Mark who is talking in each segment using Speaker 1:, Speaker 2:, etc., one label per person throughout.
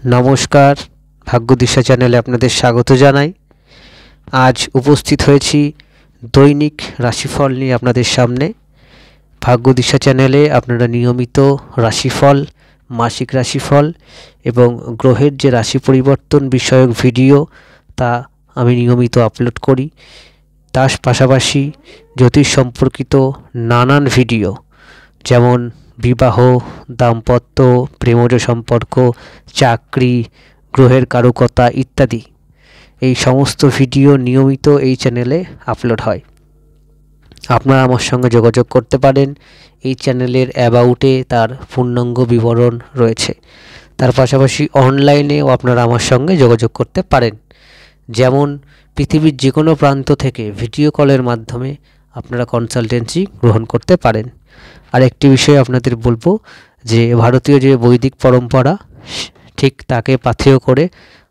Speaker 1: নমস্কার, ভাগ্যদিশা চ্যানেলে আপনাদের স্বাগত জানাই। আজ উপস্থিত হয়েছি দৈনিক রাশিফল নিয়ে আপনাদের সামনে। ভাগ্যদিশা চ্যানেলে আপনারা নিয়মিত রাশিফল, মাসিক রাশিফল এবং গ্রহের যে রাশি পরিবর্তন বিষয়ক ভিডিও তা আমি নিয়মিত আপলোড করি। তার পাশাপাশি জ্যোতিষ সম্পর্কিত নানান ভিডিও, যেমন বিবাহ, দাম্পত্য, প্রেমজ সম্পর্ক, চাকরি, গ্রহের কারকতা ইত্যাদি, এই সমস্ত ভিডিও নিয়মিত এই চ্যানেলে আপলোড হয়। আপনারা আমার সঙ্গে যোগাযোগ করতে পারেন। এই চ্যানেলের অ্যাবাউটে তার পূর্ণাঙ্গ বিবরণ রয়েছে। তার পাশাপাশি অনলাইনেও আপনারা আমার সঙ্গে যোগাযোগ করতে পারেন। যেমন পৃথিবীর যে কোনো প্রান্ত থেকে ভিডিও কলের মাধ্যমে আপনারা কনসালটেন্সি গ্রহণ করতে পারেন। আর একটি বিষয় আপনাদের বলবো যে ভারতীয় যে বৈদিক পরম্পরা, ঠিক তাকে পাথেয় করে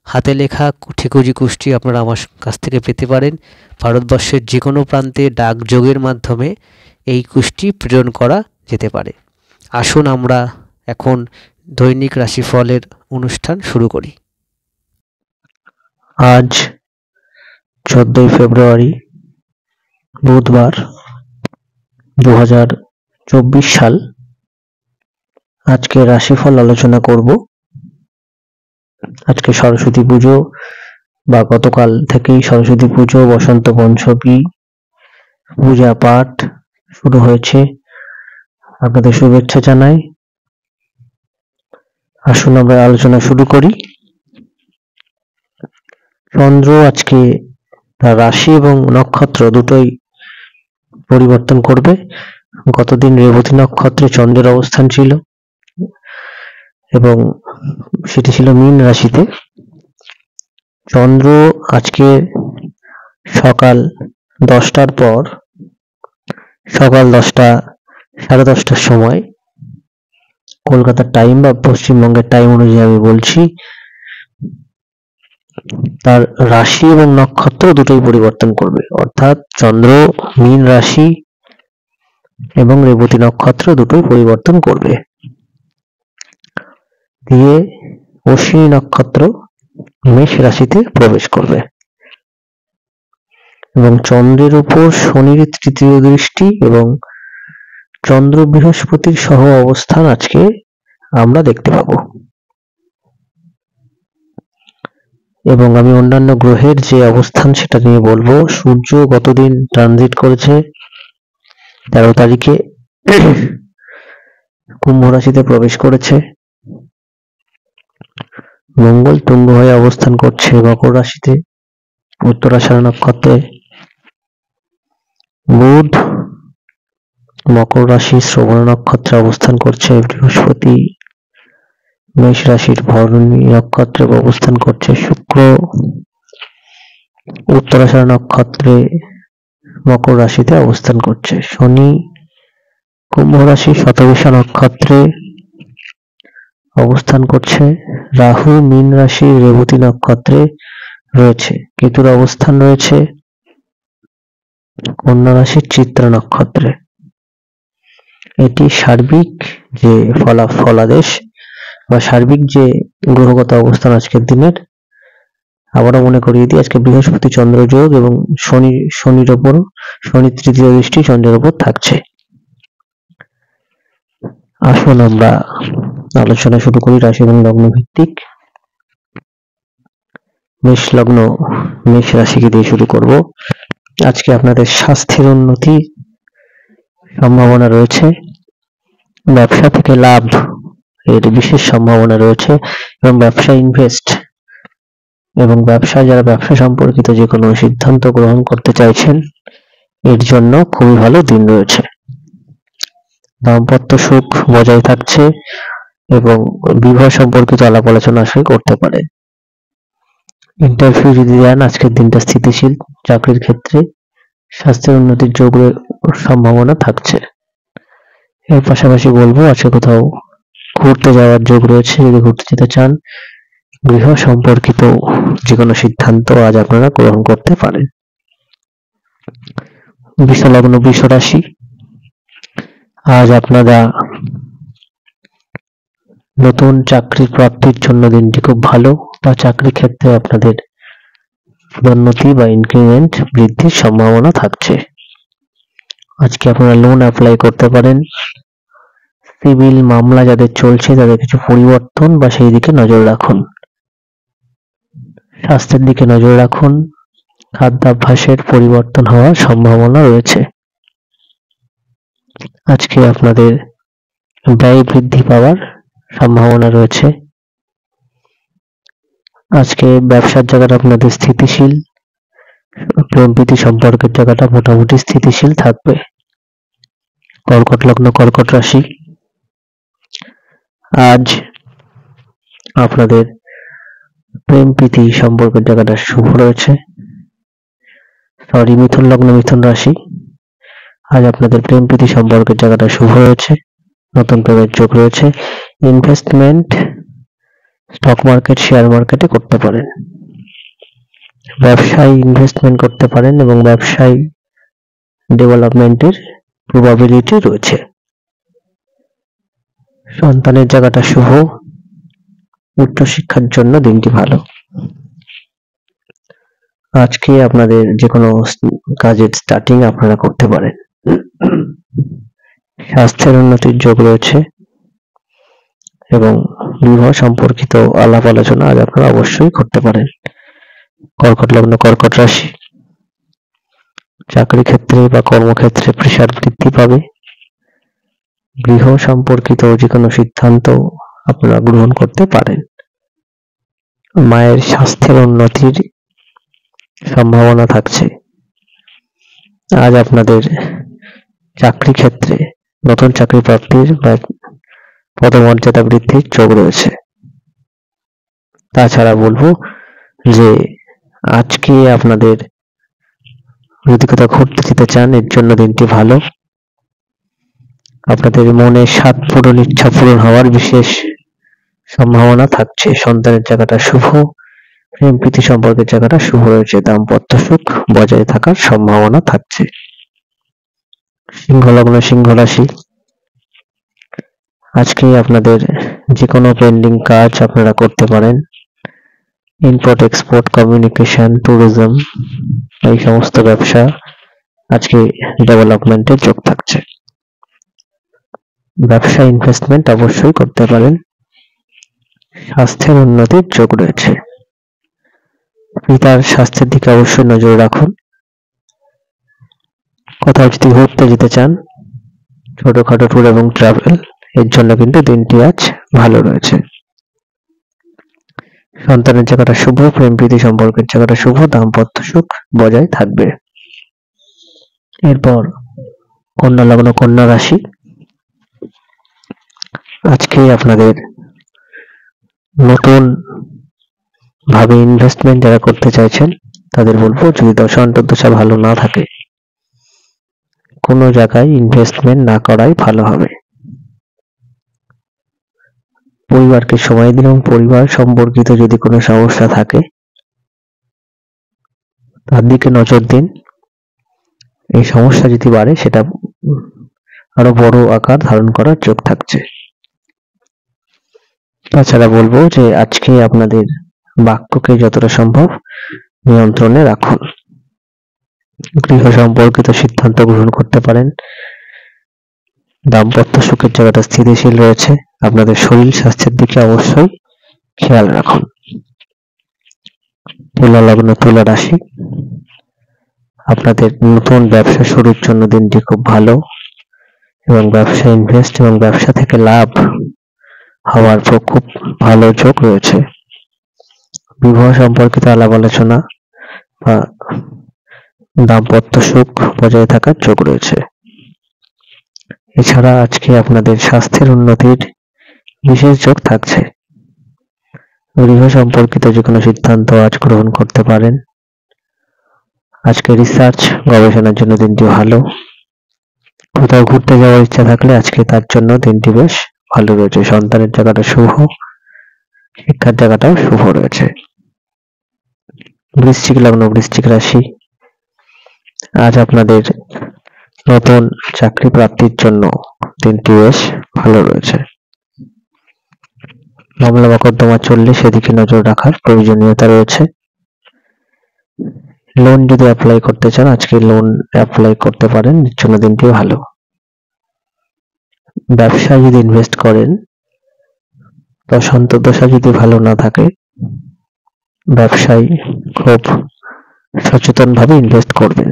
Speaker 1: হাতে লেখা ঠিকুজি কুষ্টি আপনারা আমার কাছ থেকে পেতে পারেন। ভারতবর্ষের যে কোনো প্রান্তে ডাকযোগের মাধ্যমে এই কুষ্টি প্রেরণ করা যেতে পারে। আসুন আমরা এখন দৈনিক রাশিফলের অনুষ্ঠান শুরু করি। আজ 14ই ফেব্রুয়ারি, বুধবার, 2024 সাল। আজকে রাশিফল আলোচনা করব। আজকে সরস্বতী পুজো, বা গতকাল থেকেই সরস্বতী পুজো, বসন্ত পঞ্চমী, পূজা পাঠ শুরু হয়েছে। আপনাদের শুভেচ্ছা জানাই। আসুন আমরা আলোচনা শুরু করি। চন্দ্র আজকে তার রাশি এবং নক্ষত্র দুটোই পরিবর্তন করবে। গতদিন রেবতী নক্ষত্রে চন্দ্রের অবস্থান ছিল এবং সেটি ছিল মীন রাশিতে। চন্দ্র আজকে সকাল 10টার পর, সকাল 10টা সাড়ে 10টার সময় কলকাতার টাইম বা পশ্চিমবঙ্গের টাইম অনুযায়ী আমি বলছি, তার রাশি এবং নক্ষত্র দুটোই পরিবর্তন করবে। অর্থাৎ চন্দ্র মীন রাশি এবং রেবতী নক্ষত্র দুটোই পরিবর্তন করবে, দিয়ে অশ্বিনী নক্ষত্র মেষ রাশিতে প্রবেশ করবে এবং চন্দ্রের উপর শনির তৃতীয় দৃষ্টি এবং চন্দ্র বৃহস্পতির সহ অবস্থান আজকে আমরা দেখতে পাবো। এবং আমি অন্যান্য গ্রহের যে অবস্থান সেটা নিয়ে বলবো। সূর্য গতদিন ট্রানজিট করেছে 13 তারিখে, কুম্ভ রাশিতে প্রবেশ করেছে। মঙ্গল তুঙ্গ হয়ে অবস্থান করছে মকর রাশিতে, উত্তরাষাঢ়া নক্ষত্রে। বুধ মকর রাশি শ্রবণ নক্ষত্রে অবস্থান করছে। বৃহস্পতি মেষ রাশির ভরণী নক্ষত্রে অবস্থান করছে। শুক্র উত্তরাষাঢ়া নক্ষত্রে মকর রাশিতে অবস্থান করছে। শনি কুম্ভ রাশি শতবিশা নক্ষত্রে অবস্থান করছে। রাহু মীন রাশি রেবতী নক্ষত্রে রয়েছে। কেতুর অবস্থান রয়েছে কন্যা রাশির চিত্রা নক্ষত্রে। এটি সার্বিক যে ফলাদেশ বা সার্বিক যে গ্রহগত অবস্থান আজকের দিনের। আবারও মনে করিয়ে দিই, আজকে বৃহস্পতি চন্দ্র যোগ এবং শনির ওপর, শনির তৃতীয় দৃষ্টি চন্দ্রের ওপর থাকছে। আসুন আমরা আলোচনা শুরু করি রাশি এবং লগ্ন ভিত্তিক। মেষ লগ্ন, মেষ রাশিকে দিয়ে শুরু করব। আজকে আপনাদের স্বাস্থ্যের উন্নতি সম্ভাবনা রয়েছে। ব্যবসা থেকে লাভ এর বিশেষ সম্ভাবনা রয়েছে এবং ব্যবসা ইনভেস্ট এবং যারা ব্যবসা সম্পর্কিত যে কোনো সিদ্ধান্ত গ্রহণ করতে চাইছেন, এর জন্য খুবই ভালো দিন রয়েছে। দাম্পত্য সুখ বজায় থাকছে এবং বিবাহ সম্পর্কিত আলাপ আলোচনা করতে পারে। ইন্টারভিউ যদি দেন, আজকের দিনটা স্থিতিশীল। চাকরির ক্ষেত্রে স্বাস্থ্যের উন্নতির যোগের সম্ভাবনা থাকছে। এর পাশাপাশি বলবো, আজকে কোথাও ঘুরতে যাওয়ার যোগ রয়েছে। যদি ঘুরতে যেতে চান, গৃহ সম্পর্কিত যে কোনো সিদ্ধান্ত আজ আপনারা গ্রহণ করতে পারেন। বৃষ লগ্ন, বৃষ রাশি, আজ আপনারা নতুন চাকরি প্রাপ্তির জন্য দিনটি খুব ভালো, বা চাকরি ক্ষেত্রে আপনাদের পদোন্নতি বা ইনক্রিমেন্ট বৃদ্ধির সম্ভাবনা থাকছে। আজকে আপনারা লোন অ্যাপ্লাই করতে পারেন। সিভিল মামলা যাদের চলছে তাদের কিছু পরিবর্তন বা সেই দিকে নজর রাখুন। স্বাস্থ্যের দিকে নজর রাখুন। খাদ্যাভ্যাসের পরিবর্তন হওয়ার সম্ভাবনা রয়েছে। আজকে আপনাদের ব্যয় বৃদ্ধি পাওয়ার সম্ভাবনা রয়েছে। আজকে ব্যবসার জায়গাটা আপনাদের স্থিতিশীল, প্রেম প্রীতি সম্পর্কের জায়গাটা মোটামুটি স্থিতিশীল থাকবে। কর্কট লগ্ন, কর্কট রাশি, আজ আপনাদের প্রেম প্রীতি সম্পর্কের জায়গাটা শুভ রয়েছে। মিথুন লগ্ন, মিথুন রাশি, আজ আপনাদের প্রেম প্রীতি সম্পর্কের জায়গাটা শুভ রয়েছে। নতুন প্রেমের যোগ রয়েছে। ইনভেস্টমেন্ট স্টক মার্কেট, শেয়ার মার্কেটে করতে পারেন। ব্যবসায় ইনভেস্টমেন্ট করতে পারেন এবং ব্যবসায় ডেভেলপমেন্টের প্রবাবিলিটি রয়েছে। সন্তানের জায়গাটা শুভ। উচ্চশিক্ষার জন্য দিনটি ভালো। আজকে আপনাদের যে কোনো কাজের স্টার্টিং আপনারা করতে পারেন। স্বাস্থ্যের উন্নতির যোগ রয়েছে এবং বিবাহ সম্পর্কিত আলাপ আলোচনা আজ আপনারা অবশ্যই করতে পারেন। কর্কট লগ্ন, কর্কট রাশি, চাকরি ক্ষেত্রে বা কর্মক্ষেত্রে প্রেসার বৃদ্ধি পাবে। গৃহ সম্পর্কিত যে কোনো সিদ্ধান্ত আপনারা গ্রহণ করতে পারেন। মায়ের স্বাস্থ্যের উন্নতির সম্ভাবনা থাকছে। আজ আপনাদের চাকরি ক্ষেত্রে নতুন চাকরি প্রাপ্তির বা পদমর্যাদা বৃদ্ধির যোগ রয়েছে। তাছাড়া বলবো যে আজকে আপনাদের যদি কোথাও ঘুরতে যেতে চান, এর জন্য দিনটি ভালো। আপনাদের মনে স্বাদ পূরণ, ইচ্ছা পূরণ হওয়ার বিশেষ সম্ভাবনা থাকছে। সন্তানের জায়গাটা শুভ। প্রেম প্রীতি সম্পর্কের জায়গাটা শুভ রয়েছে। দাম্পত্য সুখ বজায় থাকার সম্ভাবনা থাকছে। সিংহ লগ্ন, সিংহ রাশি, আজকে আপনাদের যে কোনো পেন্ডিং কাজ আপনারা করতে পারেন। ইম্পোর্ট এক্সপোর্ট, কমিউনিকেশন, ট্যুরিজম, এই সমস্ত ব্যবসা আজকে ডেভেলপমেন্টের যোগ থাকছে। ব্যবসা ইনভেস্টমেন্ট অবশ্যই করতে পারেন। স্বাস্থ্যের উন্নতির যোগ রয়েছে। পিতার স্বাস্থ্যের দিকে অবশ্যই নজর রাখুন। কোথাও যদি ঘুরতে যেতে চান, ছোটখাটো ট্যুর এবং ট্রাভেল, এর জন্য কিন্তু দিনটি আজ ভালো রয়েছে। সন্তানের জায়গাটা শুভ। প্রেম প্রীতি সম্পর্কের জায়গাটা শুভ। দাম্পত্য সুখ বজায় থাকবে। এরপর কন্যা লগ্ন, কন্যা রাশি, আজকে আপনাদের নতুন ভাবে ইনভেস্টমেন্ট যারা করতে চাইছেন তাদের বলবো, যদি দশা অন্তর্দশা ভালো না থাকে কোনো জায়গায় ইনভেস্টমেন্ট না করাই ভালো হবে। পরিবারকে সময় দিন এবং পরিবার সম্পর্কিত যদি কোনো সমস্যা থাকে তার দিকে নজর দিন। এই সমস্যা যদি বাড়ে সেটা আরো বড় আকার ধারণ করার যোগ থাকছে। তাছাড়া বলবো যে আজকে আপনাদের বাক্যকে যতটা সম্ভব নিয়ন্ত্রণে রাখুন। গৃহ সম্পর্কিত সিদ্ধান্ত গ্রহণ করতে পারেন। দাম্পত্য সুখের জায়গাটা স্থিতিশীল রয়েছে। আপনাদের শরীর স্বাস্থ্যের দিকে অবশ্যই খেয়াল রাখুন। তুলা লগ্ন, তুলা রাশি, আপনাদের নতুন ব্যবসা শুরুর জন্য দিনটি খুব ভালো এবং ব্যবসা ইনভেস্ট এবং ব্যবসা থেকে লাভ হওয়ার খুব ভালো যোগ রয়েছে। বিবাহ সম্পর্কিত আলাপ আলোচনা বা দাম্পত্য সুখ বজায় থাকার যোগ রয়েছে। এছাড়া আজকে আপনাদের স্বাস্থ্যের উন্নতির বিশেষ যোগ থাকছে। গৃহ সম্পর্কিত যে কোনো সিদ্ধান্ত আজ গ্রহণ করতে পারেন। আজকে রিসার্চ গবেষণার জন্য দিনটি ভালো। কোথাও ঘুরতে যাওয়ার ইচ্ছা থাকলে আজকে তার জন্য দিনটি বেশ ভালো রয়েছে। সন্তানের জায়গাটা শুভ। শিক্ষার জায়গাটাও শুভ রয়েছে। বৃশ্চিক লগ্ন, বৃশ্চিক রাশি, আজ আপনাদের নতুন চাকরি প্রাপ্তির জন্য দিনটি বেশ ভালো রয়েছে। মামলা মোকদ্দমা চললে সেদিকে নজর রাখার প্রয়োজনীয়তা রয়েছে। লোন যদি অ্যাপ্লাই করতে চান আজকে লোন অ্যাপ্লাই করতে পারেন, এর জন্য দিনটি ভালো। ব্যবসায় যদি ইনভেস্ট করেন, অন্তর্দশা যদি ভালো না থাকে, ব্যবসায় খুব সচেতন ভাবে ইনভেস্ট করবেন,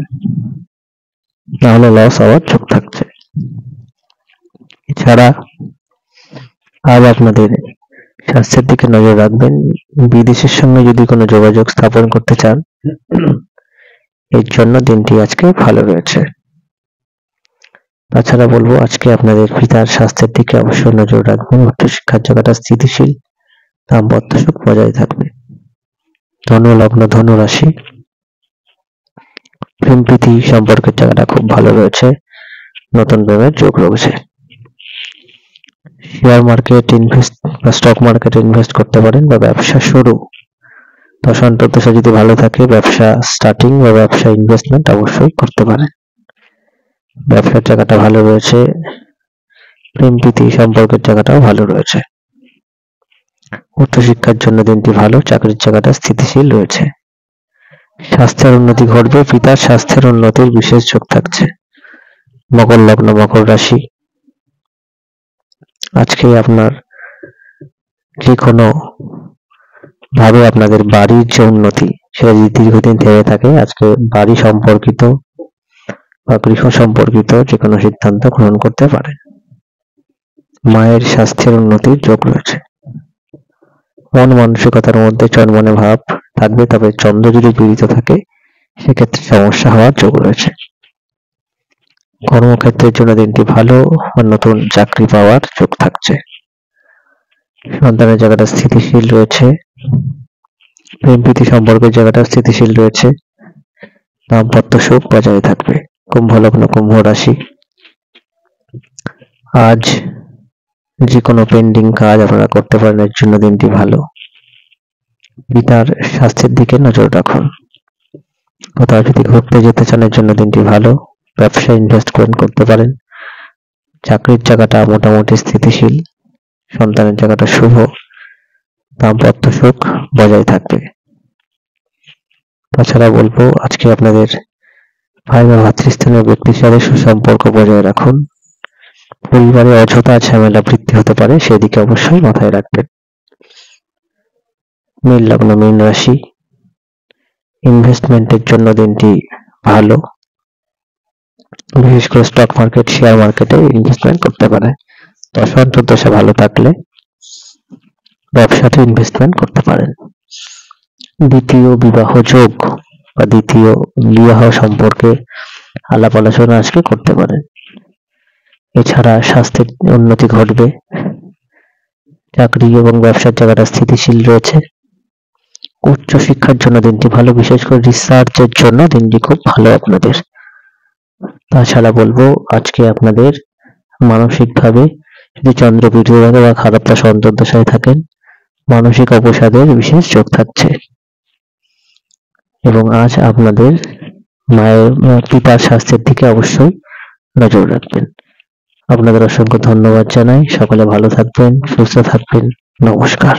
Speaker 1: নাহলে লস হওয়ার ঝোঁক থাকছে। এছাড়া আজ আপনাদের স্বাস্থ্যের দিকে নজর রাখবেন। বিদেশের সঙ্গে যদি কোনো যোগাযোগ স্থাপন করতে চান, এর জন্য দিনটি আজকে ভালো রয়েছে। তাছাড়া বলবো আজকে আপনাদের পিতার স্বাস্থ্যের দিকে অবশ্যই নজর রাখবেন। উচ্চশিক্ষার জায়গাটা স্থিতিশীল, দাম্পত্য সুখ বজায় থাকবে। ধনু লগ্ন, ধনু রাশি, প্রেম প্রীতি সম্পর্কের জায়গাটা খুব ভালো রয়েছে, নতুন প্রেমের যোগ রয়েছে। শেয়ার মার্কেট ইনভেস্ট বা স্টক মার্কেটে ইনভেস্ট করতে পারেন, বা ব্যবসা শুরু, অন্তর্দশা যদি ভালো থাকে ব্যবসা স্টার্টিং বা ব্যবসা ইনভেস্টমেন্ট অবশ্যই করতে পারেন। ব্যবসার জায়গাটা ভালো রয়েছে, প্রেম প্রীতি সম্পর্কের জায়গাটাও ভালো রয়েছে। উচ্চশিক্ষার জন্য দিনটি ভালো, চাকরির জায়গাটা স্থিতিশীল রয়েছে। স্বাস্থ্যের উন্নতি ঘটবে, পিতার স্বাস্থ্যের উন্নতির বিশেষ যোগ থাকছে। মকর লগ্ন, মকর রাশি, আজকে আপনার যে কোনো ভাবে আপনাদের বাড়ির যে উন্নতি সেটা যদি দীর্ঘদিন থেকে থাকে, আজকে বাড়ি সম্পর্কিত বা গৃহ সম্পর্কিত যে কোনো সিদ্ধান্ত গ্রহণ করতে পারেন। মায়ের স্বাস্থ্যের উন্নতির যোগ রয়েছে। মন মানসিকতার মধ্যে চনমনে ভাব থাকবে, তবে চন্দ্র যদি পীড়িত থাকে সেক্ষেত্রে সমস্যা হওয়ার যোগ রয়েছে। কর্মক্ষেত্রের জন্য দিনটি ভালো, নতুন চাকরি পাওয়ার যোগ থাকছে। সন্তানের জায়গাটা স্থিতিশীল রয়েছে, প্রেম প্রীতি সম্পর্কের জায়গাটা স্থিতিশীল রয়েছে, দাম্পত্য সুখ বজায় থাকবে। কুম্ভ লগ্ন, কুম্ভ রাশি, আজ যে কোনো পেন্ডিং কাজ আপনারা করতে পারেন, এর জন্য দিনটি ভালো। পিতার স্বাস্থ্যের দিকে নজর রাখুন। কোথাও যদি ঘুরতে যেতে চান, এর জন্য দিনটি ভালো। ব্যবসায় ইনভেস্টমেন্ট করতে পারেন। চাকরির জায়গাটা মোটামুটি স্থিতিশীল, সন্তানের জায়গাটা শুভ, দাম্পত্য সুখ বজায় থাকবে। তাছাড়া বলবো আজকে আপনাদের ভাই বা ভাতৃস্থানীয় ব্যক্তির সাথে সুসম্পর্ক বজায় রাখুন। পরিবারে অযথা ঝামেলা বৃদ্ধি হতে পারে, সেদিকে অবশ্যই মাথায় রাখবেন। মীন লগ্ন, মীন রাশি, ইনভেস্টমেন্টের জন্য দিনটি ভালো, বিশেষ করে স্টক মার্কেট, শেয়ার মার্কেটে ইনভেস্টমেন্ট করতে পারে। অন্তর্দশা ভালো থাকলে ব্যবসাতে ইনভেস্টমেন্ট করতে পারেন। দ্বিতীয় বিবাহ যোগ বা দ্বিতীয় বিবাহ সম্পর্কে আলাপ আলোচনা আজকে করতে পারেন। এছাড়া স্বাস্থ্যের উন্নতি ঘটবে, চাকরি এবং ব্যবসার জায়গাটা স্থিতিশীল রয়েছে। উচ্চ শিক্ষার জন্য দিনটি ভালো, বিশেষ করে রিসার্চের জন্য দিনটি খুব ভালো আপনাদের। তাছাড়া বলবো আজকে আপনাদের মানসিকভাবে যদি চন্দ্র পীড়িত থাকে বা খারাপ দশা অন্তর্দশায় থাকেন, মানসিক অবসাদের বিশেষ যোগ থাকছে। এবং আজ আপনাদের মায়ের পিতার স্বাস্থ্যের দিকে অবশ্যই নজর রাখবেন। আপনাদের অসংখ্য ধন্যবাদ জানাই। সকলে ভালো থাকবেন, সুস্থ থাকবেন। নমস্কার।